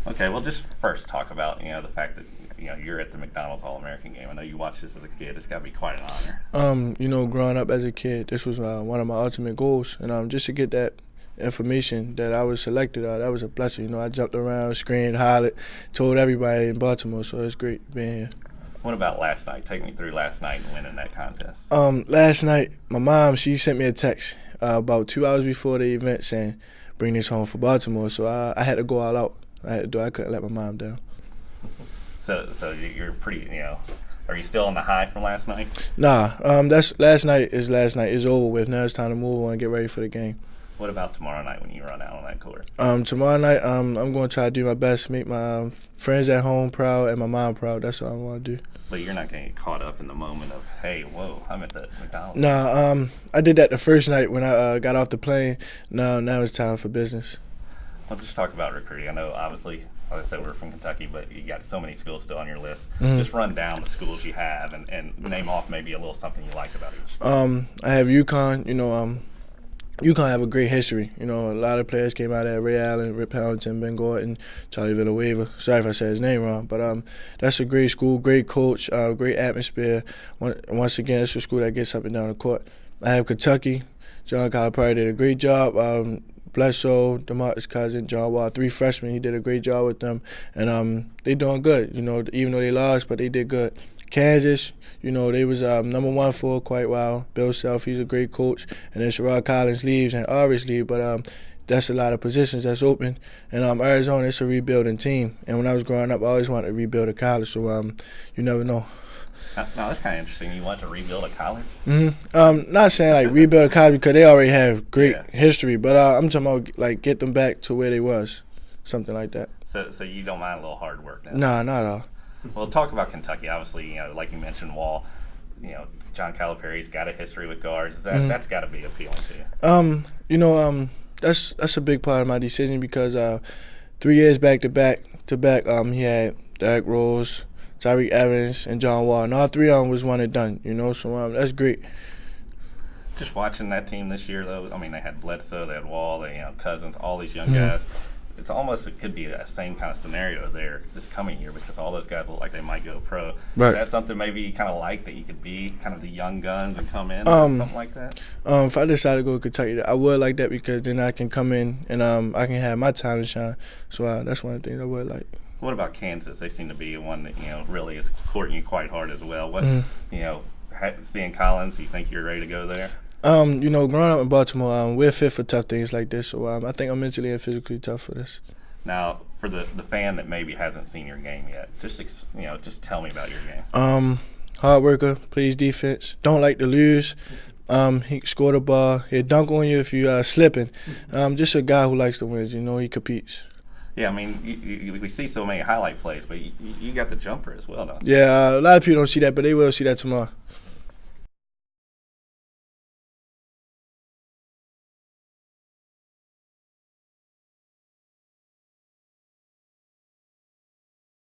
Okay, well, just first talk about the fact that you're at the McDonald's All-American game. I know you watched this as a kid. It's got to be quite an honor. Growing up as a kid, this was one of my ultimate goals, and just to get that information that I was selected, that was a blessing. I jumped around, screamed, hollered, told everybody in Baltimore, so it's great being here. What about last night? Take me through last night and winning that contest. Last night, my mom, she sent me a text about 2 hours before the event saying, bring this home for Baltimore, so I had to go all out. I couldn't let my mom down. So you're pretty, are you still on the high from last night? Nah, that's last night. It's over with. Now it's time to move on and get ready for the game. What about tomorrow night when you run out on that court? Tomorrow night, I'm going to try to do my best, make my friends at home proud and my mom proud. That's all I want to do. But you're not going to get caught up in the moment of, hey, whoa, I'm at the McDonald's. Nah, I did that the first night when I got off the plane. Now it's time for business. Well, just talk about recruiting. I know, obviously, like I said, we're from Kentucky, but you got so many schools still on your list. Mm-hmm. Just run down the schools you have and name off maybe a little something you like about each. I have UConn. UConn have a great history. A lot of players came out of there: Ray Allen, Rip Hamilton, Ben Gordon, Charlie Villanueva. Sorry if I said his name wrong, but that's a great school, great coach, great atmosphere. Once again, it's a school that gets up and down the court. I have Kentucky. John Calipari did a great job. Bledsoe, DeMarcus Cousins, John Wall, 3 freshmen. He did a great job with them, and they doing good. Even though they lost, but they did good. Kansas, they was number 1 for quite a while. Bill Self, he's a great coach, and then Sherrod Collins leaves and Arias leaves, but that's a lot of positions that's open. And Arizona, it's a rebuilding team. And when I was growing up, I always wanted to rebuild a college, so you never know. Now, that's kind of interesting. You want to rebuild a college? Mm-hmm. Not saying like rebuild a college because they already have great history, but I'm talking about like get them back to where they was, something like that. So you don't mind a little hard work now? Nah, not at all. Well, talk about Kentucky. Obviously, like you mentioned, Wall. John Calipari's got a history with guards. That's got to be appealing to you. That's a big part of my decision because 3 years back to back, he had Derrick Rose, Tyreek Evans, and John Wall, and all 3 of them was one and done. So that's great. Just watching that team this year, though. I mean, they had Bledsoe, they had Wall, they Cousins, all these young guys. It could be the same kind of scenario there this coming year because all those guys look like they might go pro. Right. Is that something maybe you kind of like, that you could be kind of the young guns and come in or something like that? If I decide to go to Kentucky, I would like that because then I can come in and I can have my time to shine. So that's one of the things I would like. What about Kansas? They seem to be one that really is courting you quite hard as well. What seeing Collins, you think you're ready to go there? Growing up in Baltimore, we're fit for tough things like this, so I think I'm mentally and physically tough for this. Now, for the fan that maybe hasn't seen your game yet, just tell me about your game. Hard worker, plays defense, don't like to lose. He scored a ball, he'll dunk on you if you slipping. Just a guy who likes to win. He competes. Yeah, I mean, we see so many highlight plays, but you got the jumper as well, don't you? Yeah, a lot of people don't see that, but they will see that tomorrow.